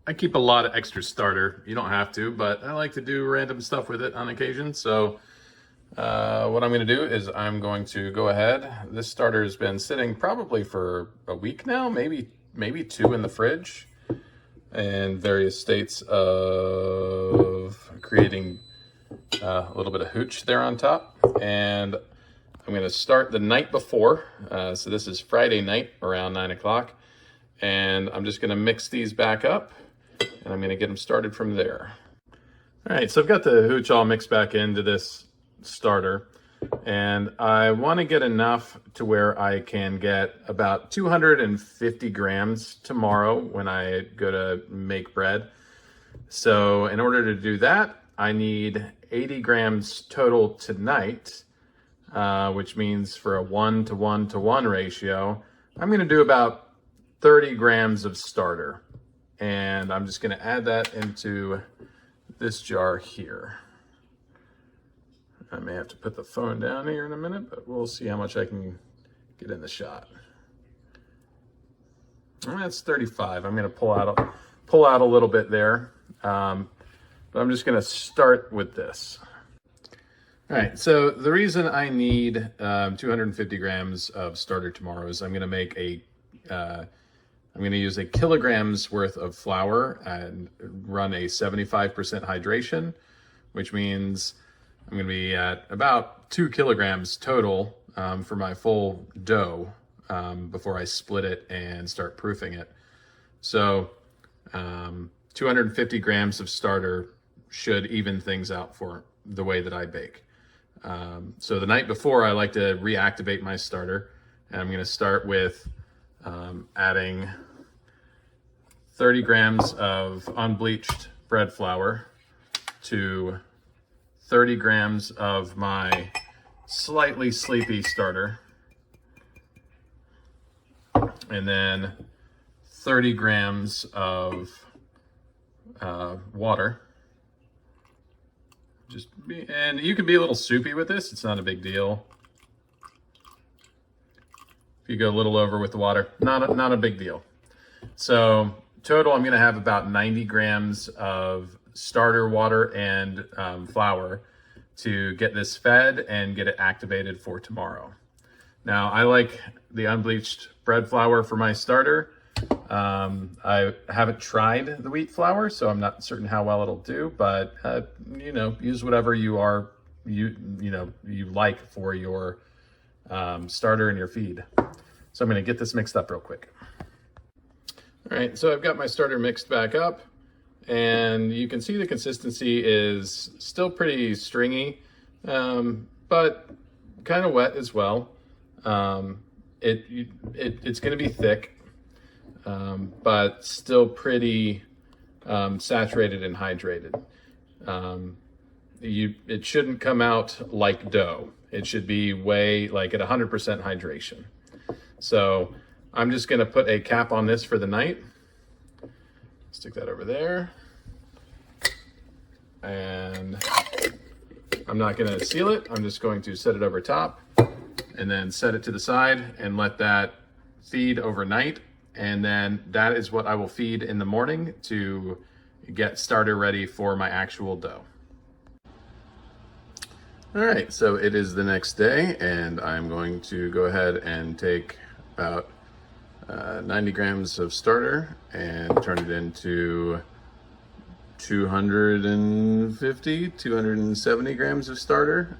I keep a lot of extra starter. You don't have to, but I like to do random stuff with it on occasion. So what I'm going to do is I'm going to go ahead. This starter has been sitting probably for a week now, maybe two in the fridge, in various states of creating a little bit of hooch there on top. And I'm going to start the night before. So this is Friday night around 9 o'clock. And I'm just going to mix these back up, and I'm going to get them started from there. All right, so I've got the hooch all mixed back into this starter, and I want to get enough to where I can get about 250 grams tomorrow when I go to make bread. So in order to do that, I need 80 grams total tonight, which means for a 1-to-1-to-1 ratio, I'm going to do about 30 grams of starter. And I'm just going to add that into this jar here. I may have to put the phone down here in a minute, but we'll see how much I can get in the shot. And that's 35. I'm going to pull out a little bit there. But I'm just going to start with this. All right, so the reason I need 250 grams of starter tomorrow is I'm going to make I'm going to use a kilogram's worth of flour and run a 75% hydration, which means I'm going to be at about 2 kilograms total for my full dough before I split it and start proofing it. So 250 grams of starter should even things out for the way that I bake. So the night before, I like to reactivate my starter, and I'm going to start with adding 30 grams of unbleached bread flour to 30 grams of my slightly sleepy starter, and then 30 grams of water. And you can be a little soupy with this. It's not a big deal. If you go a little over with the water, not a big deal. So total, I'm going to have about 90 grams of starter water and flour to get this fed and get it activated for tomorrow. Now, I like the unbleached bread flour for my starter. I haven't tried the wheat flour, so I'm not certain how well it'll do, but use whatever you like for your starter and your feed. So I'm going to get this mixed up real quick. All right, so I've got my starter mixed back up, and you can see the consistency is still pretty stringy, but kind of wet as well. It's going to be thick, but still pretty saturated and hydrated. It shouldn't come out like dough. It should be way like at 100% hydration. So I'm just going to put a cap on this for the night. Stick that over there. And I'm not going to seal it. I'm just going to set it over top and then set it to the side and let that feed overnight. And then that is what I will feed in the morning to get starter ready for my actual dough. All right, so it is the next day, and I'm going to go ahead and take about 90 grams of starter and turn it into 270 grams of starter,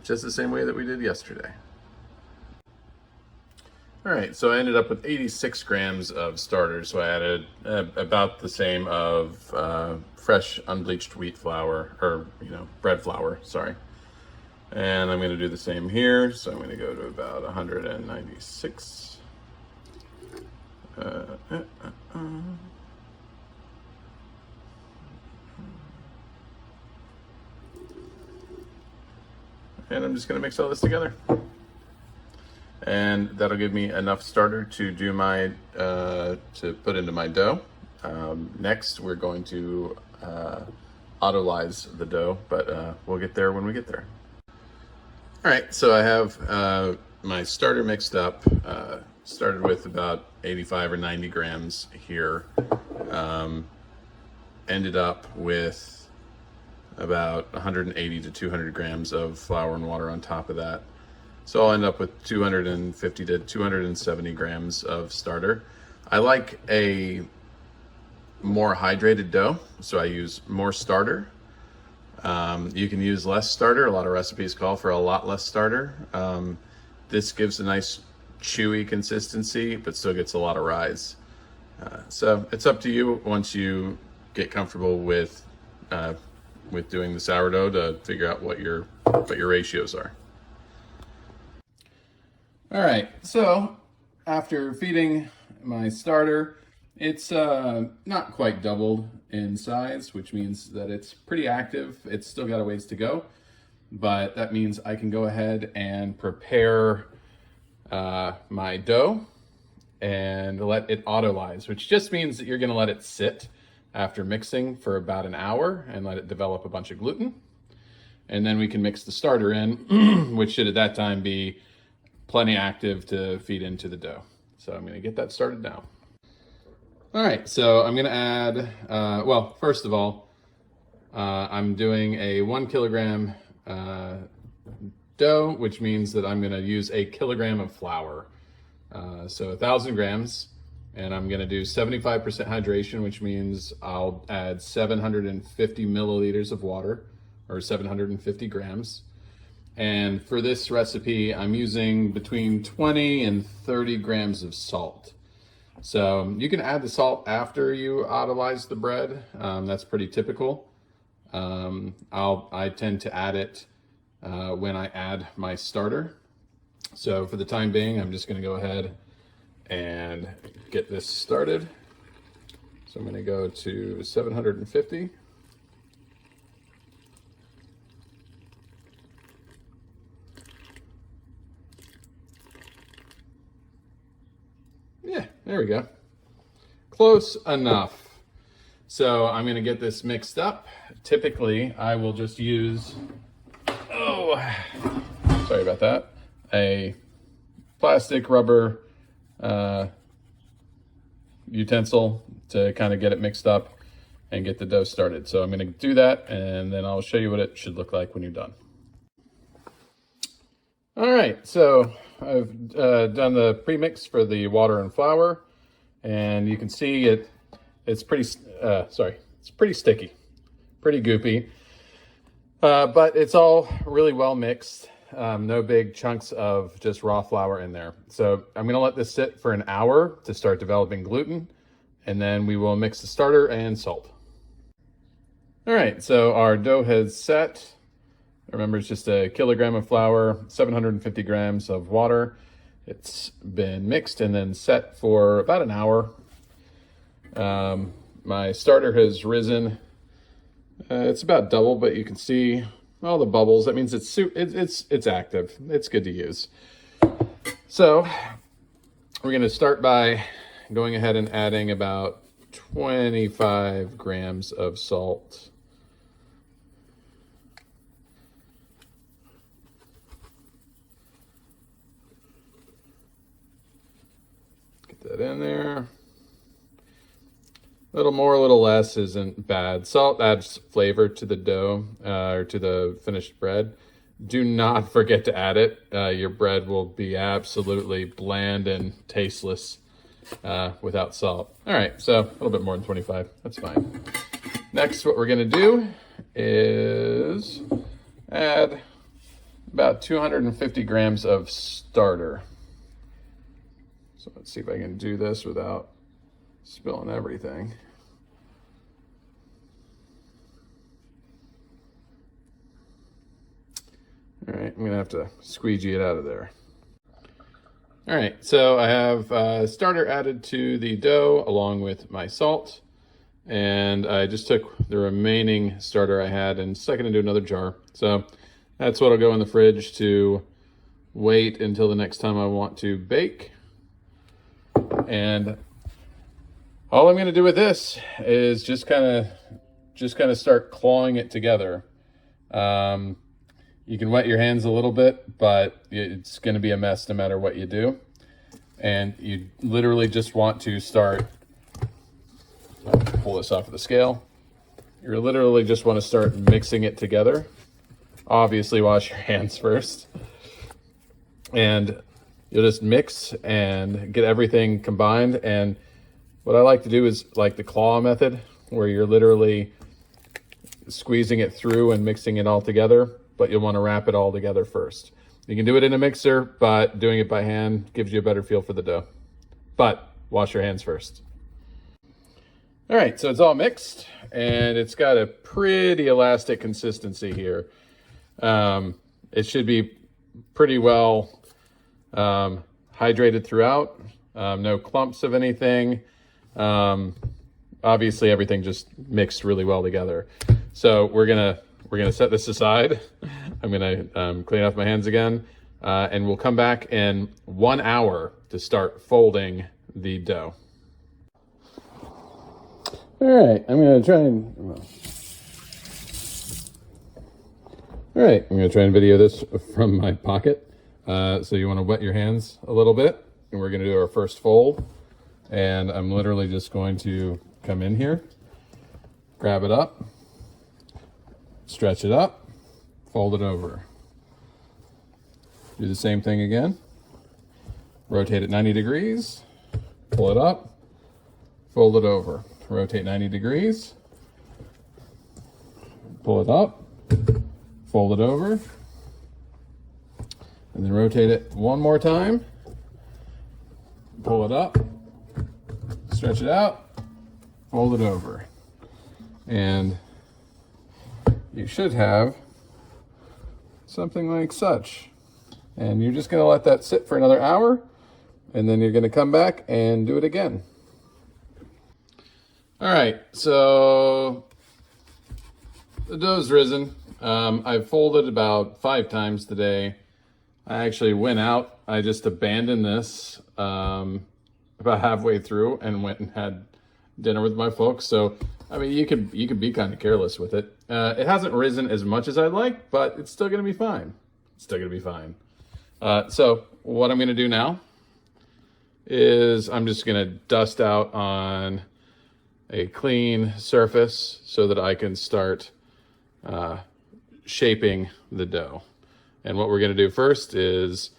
just the same way that we did yesterday. All right, so I ended up with 86 grams of starter, so I added about the same of fresh unbleached wheat flour, or bread flour, sorry. And I'm going to do the same here, so I'm going to go to about 196. And I'm just going to mix all this together. And that'll give me enough starter to do my, to put into my dough. Next, we're going to autolyze the dough, but we'll get there when we get there. All right, so I have my starter mixed up. Started with about 85 or 90 grams here. ended up with about 180 to 200 grams of flour and water on top of that. So I'll end up with 250 to 270 grams of starter. I like a more hydrated dough, so I use more starter. You can use less starter. A lot of recipes call for a lot less starter. This gives a nice chewy consistency, but still gets a lot of rise. So it's up to you once you get comfortable with doing the sourdough to figure out what your ratios are. All right, so after feeding my starter, it's not quite doubled in size, which means that it's pretty active. It's still got a ways to go, but that means I can go ahead and prepare my dough and let it autolyze, which just means that you're gonna let it sit after mixing for about an hour and let it develop a bunch of gluten. And then we can mix the starter in, which should at that time be plenty active to feed into the dough. So I'm gonna get that started now. All right, so I'm gonna add, well, first of all, I'm doing a 1 kilogram dough, which means that I'm gonna use a kilogram of flour. So 1,000 grams, and I'm gonna do 75% hydration, which means I'll add 750 milliliters of water, or 750 grams. And for this recipe, I'm using between 20 and 30 grams of salt. So you can add the salt after you autolyze the bread. That's pretty typical. I tend to add it when I add my starter. So for the time being, I'm just gonna go ahead and get this started. So I'm gonna go to 750. Yeah, there we go. Close enough. So I'm gonna get this mixed up. Typically, I will just use, sorry about that, a plastic rubber utensil to kind of get it mixed up and get the dough started. So I'm gonna do that, and then I'll show you what it should look like when you're done. All right, so I've done the premix for the water and flour, and you can see it's pretty sticky, pretty goopy, but it's all really well mixed. No big chunks of just raw flour in there. So I'm gonna let this sit for an hour to start developing gluten, and then we will mix the starter and salt. All right, so our dough has set. Remember, it's just a kilogram of flour, 750 grams of water. It's been mixed and then set for about an hour. My starter has risen. It's about double, but you can see all the bubbles. That means it's active. It's good to use. So we're going to start by going ahead and adding about 25 grams of salt. That in there. A little more, a little less isn't bad. Salt adds flavor to the dough or to the finished bread. Do not forget to add it. Your bread will be absolutely bland and tasteless without salt. All right, so a little bit more than 25. That's fine. Next, what we're gonna do is add about 250 grams of starter. So let's see if I can do this without spilling everything. All right, I'm gonna have to squeegee it out of there. All right, so I have starter added to the dough along with my salt. And I just took the remaining starter I had and stuck it into another jar. So that's what'll go in the fridge to wait until the next time I want to bake. And all I'm going to do with this is just kind of start clawing it together. You can wet your hands a little bit, but it's going to be a mess no matter what you do. And you literally just want to start, pull this off of the scale. you literally just want to start mixing it together. Obviously, wash your hands first. And you'll just mix and get everything combined. And what I like to do is like the claw method, where you're literally squeezing it through and mixing it all together, but you'll want to wrap it all together first. You can do it in a mixer, but doing it by hand gives you a better feel for the dough. But wash your hands first. All right, so it's all mixed, and it's got a pretty elastic consistency here. It should be pretty well hydrated throughout. No clumps of anything. Obviously, everything just mixed really well together. So we're gonna set this aside. I'm gonna clean off my hands again, and we'll come back in 1 hour to start folding the dough. All right, I'm gonna try and video this from my pocket. So you want to wet your hands a little bit, and we're gonna do our first fold. And I'm literally just going to come in here, grab it up, stretch it up, fold it over. Do the same thing again. Rotate it 90 degrees, pull it up, fold it over. Rotate 90 degrees, pull it up, fold it over, and then rotate it one more time, pull it up, stretch it out, fold it over. And you should have something like such. And you're just gonna let that sit for another hour, and then you're gonna come back and do it again. All right, so the dough's risen. I've folded about 5 times today. I actually went out. I just abandoned this about halfway through and went and had dinner with my folks. So, I mean, you could be kind of careless with it. It hasn't risen as much as I'd like, but it's still gonna be fine. It's still gonna be fine. So what I'm gonna do now is I'm just gonna dust out on a clean surface so that I can start shaping the dough. And what we're gonna do first is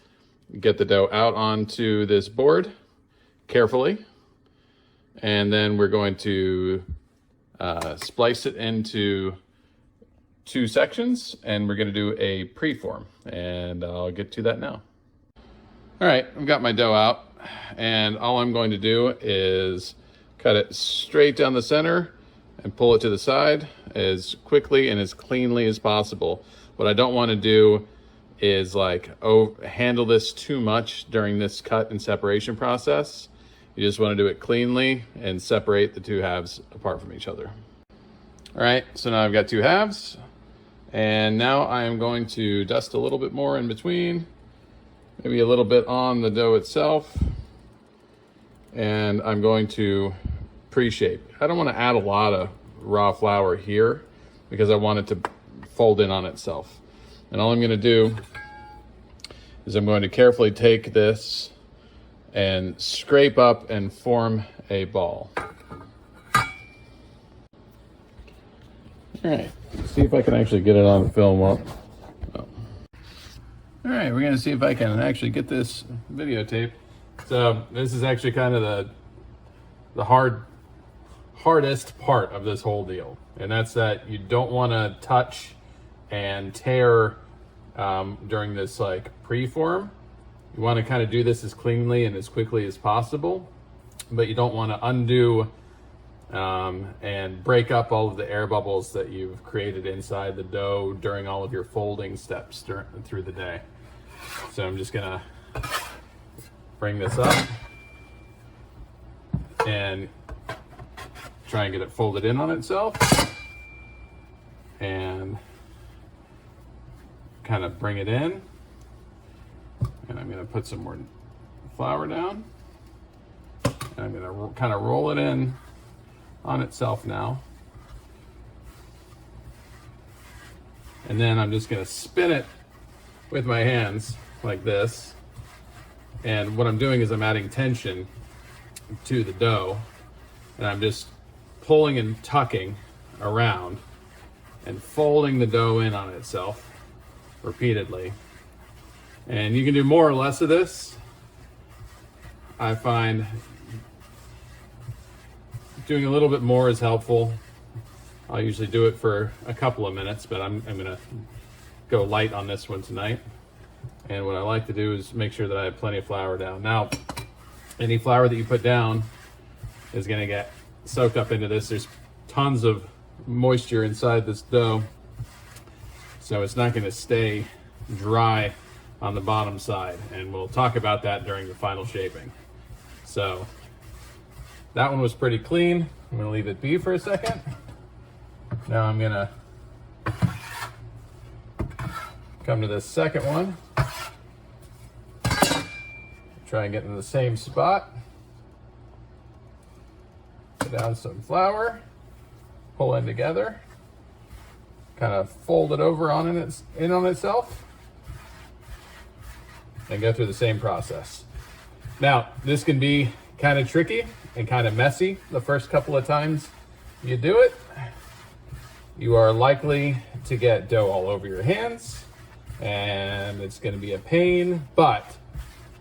get the dough out onto this board carefully. And then we're going to splice it into 2 sections, and we're gonna do a preform, and I'll get to that now. All right, I've got my dough out, and all I'm going to do is cut it straight down the center and pull it to the side as quickly and as cleanly as possible. What I don't want to do is handle this too much during this cut and separation process. You just want to do it cleanly and separate the 2 halves apart from each other. All right, so now I've got 2 halves, and now I am going to dust a little bit more in between, maybe a little bit on the dough itself, and I'm going to pre-shape. I don't want to add a lot of raw flour here because I want it to fold in on itself. And all I'm going to do is I'm going to carefully take this and scrape up and form a ball. All right, let's see if I can actually get it on film. All right, we're gonna see if I can actually get this videotape. So this is actually kind of the hardest part of this whole deal. And that's that you don't wanna touch and tear during this preform. You wanna kind of do this as cleanly and as quickly as possible, but you don't wanna undo and break up all of the air bubbles that you've created inside the dough during all of your folding steps through the day. So I'm just gonna bring this up and try and get it folded in on itself, and kind of bring it in. And I'm gonna put some more flour down, and I'm gonna kind of roll it in on itself now. And then I'm just gonna spin it with my hands like this. And what I'm doing is I'm adding tension to the dough, and I'm just pulling and tucking around and folding the dough in on itself repeatedly. And you can do more or less of this. I find doing a little bit more is helpful. I'll usually do it for a couple of minutes, but I'm gonna go light on this one tonight. And what I like to do is make sure that I have plenty of flour down. Now, any flour that you put down is gonna get soaked up into this. There's tons of moisture inside this dough, so it's not gonna stay dry on the bottom side, and we'll talk about that during the final shaping. So that one was pretty clean. I'm gonna leave it be for a second. Now I'm gonna come to this second one. Try and get into the same spot. Put down some flour, pull in together, kind of fold it over on itself, and go through the same process. Now, this can be kind of tricky and kind of messy the first couple of times you do it. You are likely to get dough all over your hands, and it's going to be a pain, but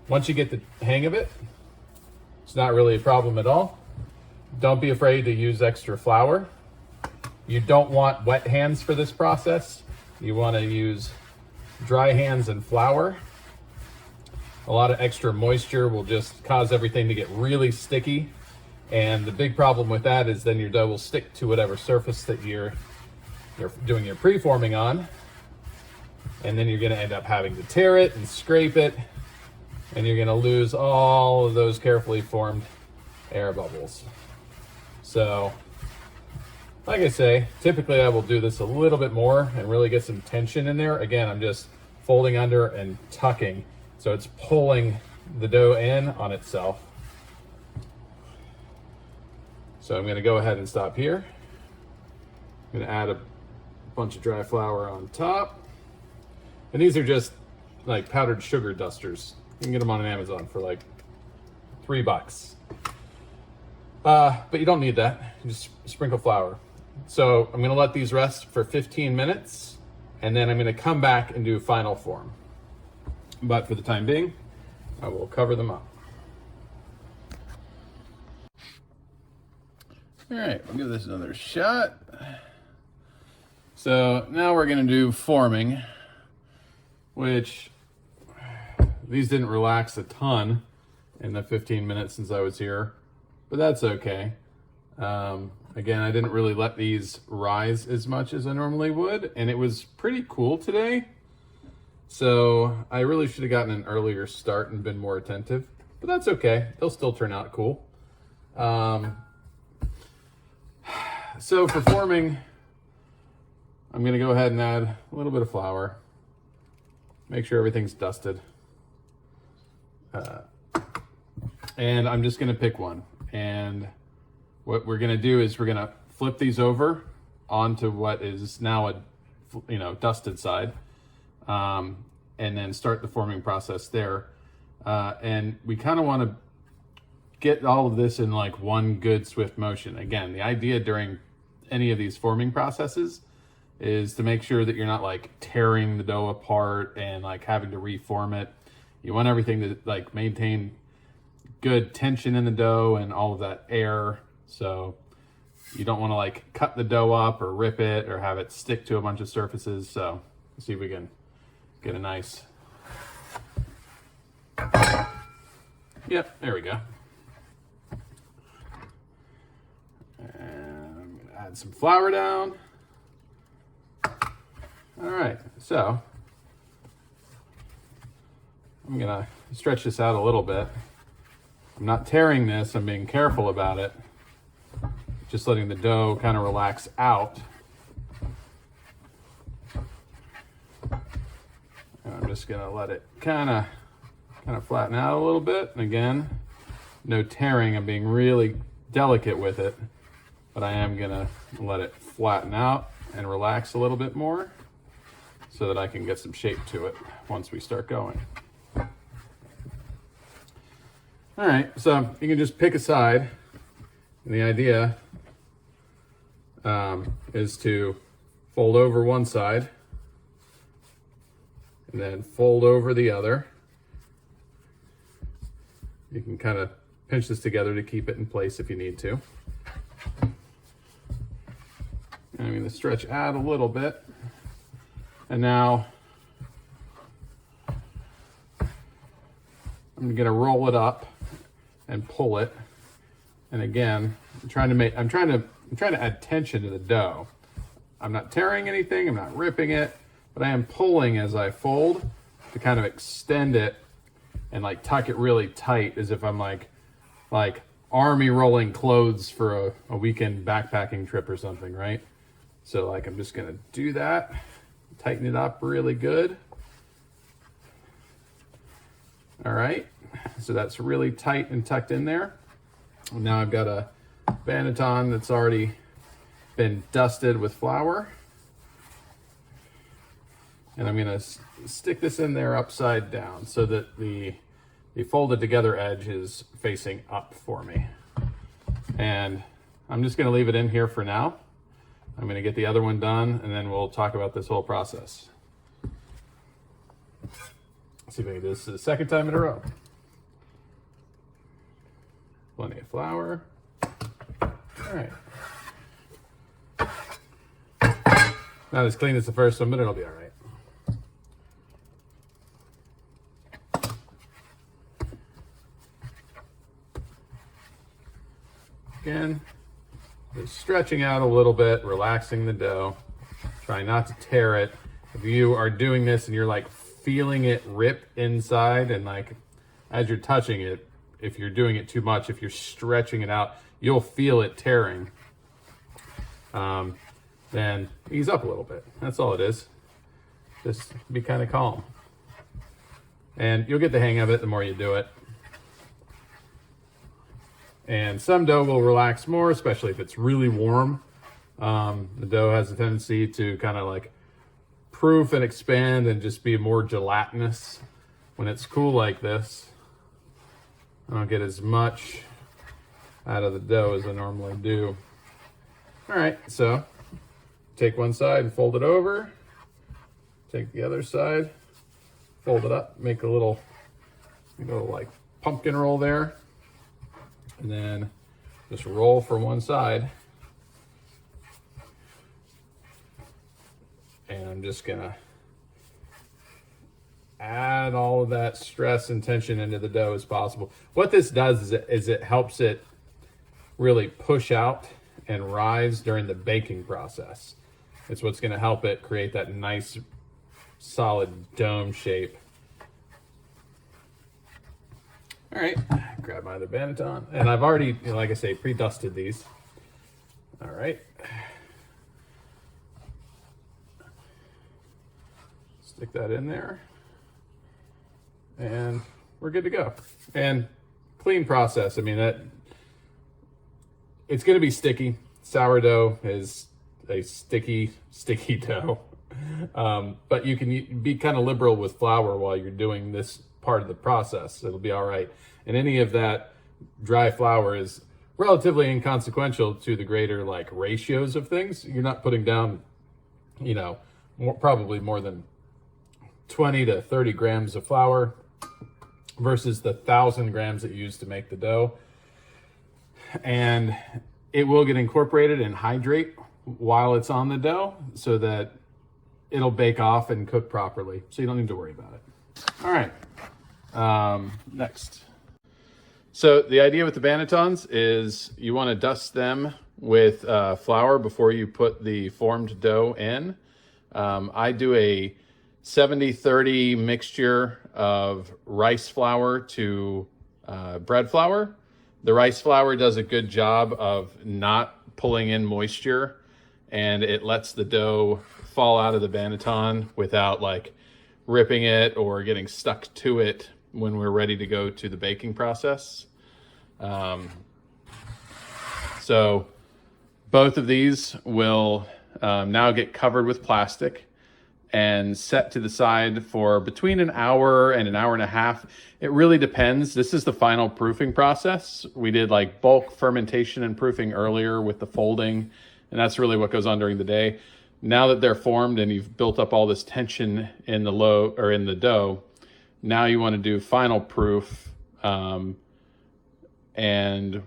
once you get the hang of it, it's not really a problem at all. Don't be afraid to use extra flour. You don't want wet hands for this process. You want to use dry hands and flour. A lot of extra moisture will just cause everything to get really sticky. And the big problem with that is then your dough will stick to whatever surface that you're doing your preforming on. And then you're gonna end up having to tear it and scrape it. And you're gonna lose all of those carefully formed air bubbles. So, like I say, typically I will do this a little bit more and really get some tension in there. Again, I'm just folding under and tucking. So it's pulling the dough in on itself. So I'm gonna go ahead and stop here. I'm gonna add a bunch of dry flour on top. And these are just like powdered sugar dusters. You can get them on Amazon for like $3. But you don't need that. You just sprinkle flour. So I'm gonna let these rest for 15 minutes, and then I'm gonna come back and do final form. But for the time being, I will cover them up. All right, we'll give this another shot. So now we're gonna do forming, which these didn't relax a ton in the 15 minutes since I was here, but that's okay. Again, I didn't really let these rise as much as I normally would, and it was pretty cool today. So I really should have gotten an earlier start and been more attentive, but that's okay. They'll still turn out cool. So for forming, I'm gonna go ahead and add a little bit of flour. Make sure everything's dusted. And I'm just gonna pick one. And what we're gonna do is we're gonna flip these over onto what is now a dusted side. And then start the forming process there. And we kind of want to get all of this in like one good swift motion. Again, the idea during any of these forming processes is to make sure that you're not like tearing the dough apart and like having to reform it. You want everything to like maintain good tension in the dough and all of that air. So you don't want to like cut the dough up or rip it or have it stick to a bunch of surfaces. So let's see if we can get a nice, yep, there we go. And I'm gonna add some flour down. All right, so I'm gonna stretch this out a little bit. I'm not tearing this, I'm being careful about it. Just letting the dough kind of relax out. And I'm just gonna let it kind of flatten out a little bit. And again, no tearing, I'm being really delicate with it, but I am gonna let it flatten out and relax a little bit more so that I can get some shape to it once we start going. All right, so you can just pick a side. And the idea is to fold over one side and then fold over the other. You can kind of pinch this together to keep it in place if you need to. And I'm going to stretch out a little bit. And now I'm going to roll it up and pull it. And again, I'm trying to add tension to the dough. I'm not tearing anything, I'm not ripping it, but I am pulling as I fold to kind of extend it and like tuck it really tight, as if I'm like army rolling clothes for a weekend backpacking trip or something, right? So like I'm just gonna do that, tighten it up really good. All right, so that's really tight and tucked in there. Now I've got a banneton that's already been dusted with flour. And I'm gonna stick this in there upside down so that the folded together edge is facing up for me. And I'm just gonna leave it in here for now. I'm gonna get the other one done and then we'll talk about this whole process. Let's see if I can do this the second time in a row. Plenty of flour. All right. Not as clean as the first one, but it'll be all right. Again, just stretching out a little bit, relaxing the dough, trying not to tear it. If you are doing this and you're like feeling it rip inside, and like as you're touching it, if you're doing it too much, if you're stretching it out, you'll feel it tearing. Then ease up a little bit. That's all it is. Just be kind of calm. And you'll get the hang of it the more you do it. And some dough will relax more, especially if it's really warm. The dough has a tendency to kind of like proof and expand and just be more gelatinous. When it's cool like this, I don't get as much out of the dough as I normally do. All right, so take one side and fold it over. Take the other side, fold it up, make a little like pumpkin roll there. And then just roll from one side. And I'm just gonna add all of that stress and tension into the dough as possible. What this does is it helps it really push out and rise during the baking process. It's what's gonna help it create that nice, solid dome shape. All right, grab my other banneton. And I've already, like I say, pre-dusted these. All right. Stick that in there. And we're good to go. And clean process. I mean, it's gonna be sticky. Sourdough is a sticky dough. But you can be kind of liberal with flour while you're doing this part of the process. It'll be all right. And any of that dry flour is relatively inconsequential to the greater like ratios of things. You're not putting down, probably more than 20 to 30 grams of flour versus the 1,000 grams that you use to make the dough. And it will get incorporated and hydrate while it's on the dough so that it'll bake off and cook properly. So you don't need to worry about it. All right. Next. So the idea with the bannetons is you want to dust them with flour before you put the formed dough in. I do a 70-30 mixture of rice flour to bread flour. The rice flour does a good job of not pulling in moisture, and it lets the dough fall out of the banneton without like ripping it or getting stuck to it when we're ready to go to the baking process. So both of these will now get covered with plastic and set to the side for between an hour and an hour and a half. It really depends. This is the final proofing process. We did like bulk fermentation and proofing earlier with the folding and that's really what goes on during the day. Now that they're formed and you've built up all this tension in the dough, now you want to do final proof. And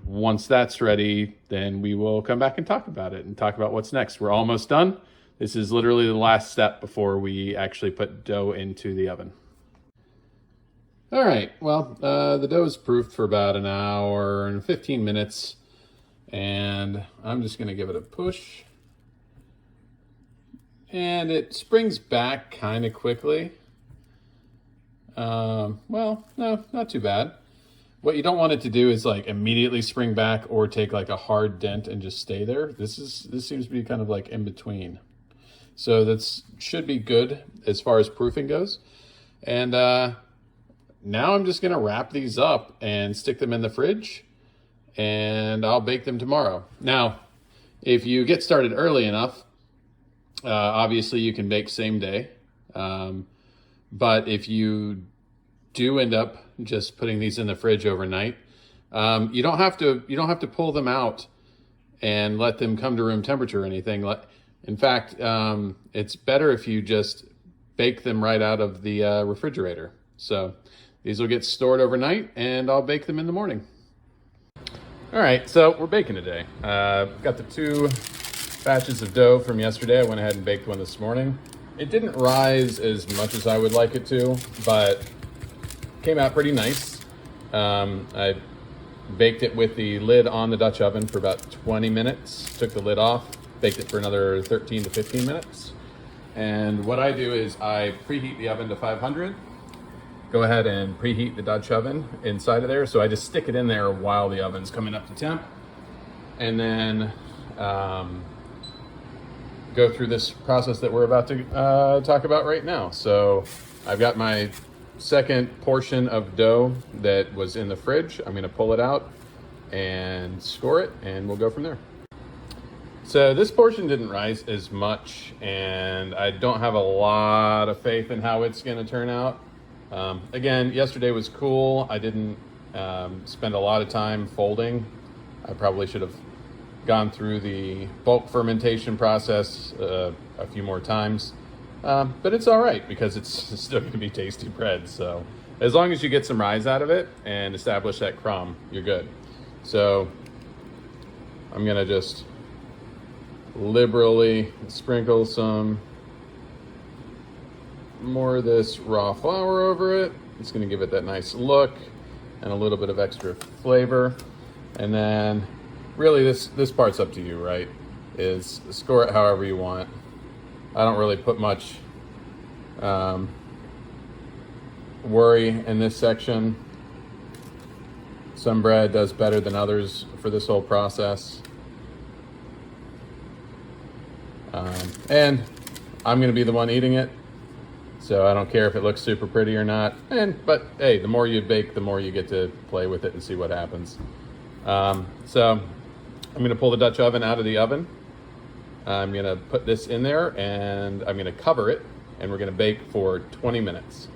once that's ready, then we will come back and talk about it and talk about what's next. We're almost done. This is literally the last step before we actually put dough into the oven. All right, well, the dough is proofed for about an hour and 15 minutes, and I'm just gonna give it a push. And it springs back kind of quickly. Well, no, not too bad. What you don't want it to do is like immediately spring back or take like a hard dent and just stay there. This seems to be kind of like in between. So that should be good as far as proofing goes. And now I'm just gonna wrap these up and stick them in the fridge, and I'll bake them tomorrow. Now, if you get started early enough, obviously you can bake same day. But if you do end up just putting these in the fridge overnight, you don't have to pull them out and let them come to room temperature or anything. In fact, it's better if you just bake them right out of the refrigerator. So these will get stored overnight, and I'll bake them in the morning. All right, so we're baking today. Got the 2 batches of dough from yesterday. I went ahead and baked one this morning. It didn't rise as much as I would like it to, but came out pretty nice. I baked it with the lid on the Dutch oven for about 20 minutes, took the lid off, baked it for another 13 to 15 minutes. And what I do is I preheat the oven to 500, go ahead and preheat the Dutch oven inside of there. So I just stick it in there while the oven's coming up to temp. And then go through this process that we're about to talk about right now. So I've got my second portion of dough that was in the fridge. I'm gonna pull it out and score it, and we'll go from there. So this portion didn't rise as much, and I don't have a lot of faith in how it's gonna turn out. Again, yesterday was cool. I didn't spend a lot of time folding. I probably should have gone through the bulk fermentation process a few more times. But it's all right because it's still going to be tasty bread. So as long as you get some rise out of it and establish that crumb, you're good. So I'm going to just liberally sprinkle some more of this raw flour over it. It's going to give it that nice look and a little bit of extra flavor. And then really this part's up to you, right? Is score it however you want. I don't really put much worry in this section. Some bread does better than others for this whole process. And I'm gonna be the one eating it, so I don't care if it looks super pretty or not. But hey, the more you bake, the more you get to play with it and see what happens. So I'm gonna pull the Dutch oven out of the oven. I'm gonna put this in there and I'm gonna cover it, and we're gonna bake for 20 minutes.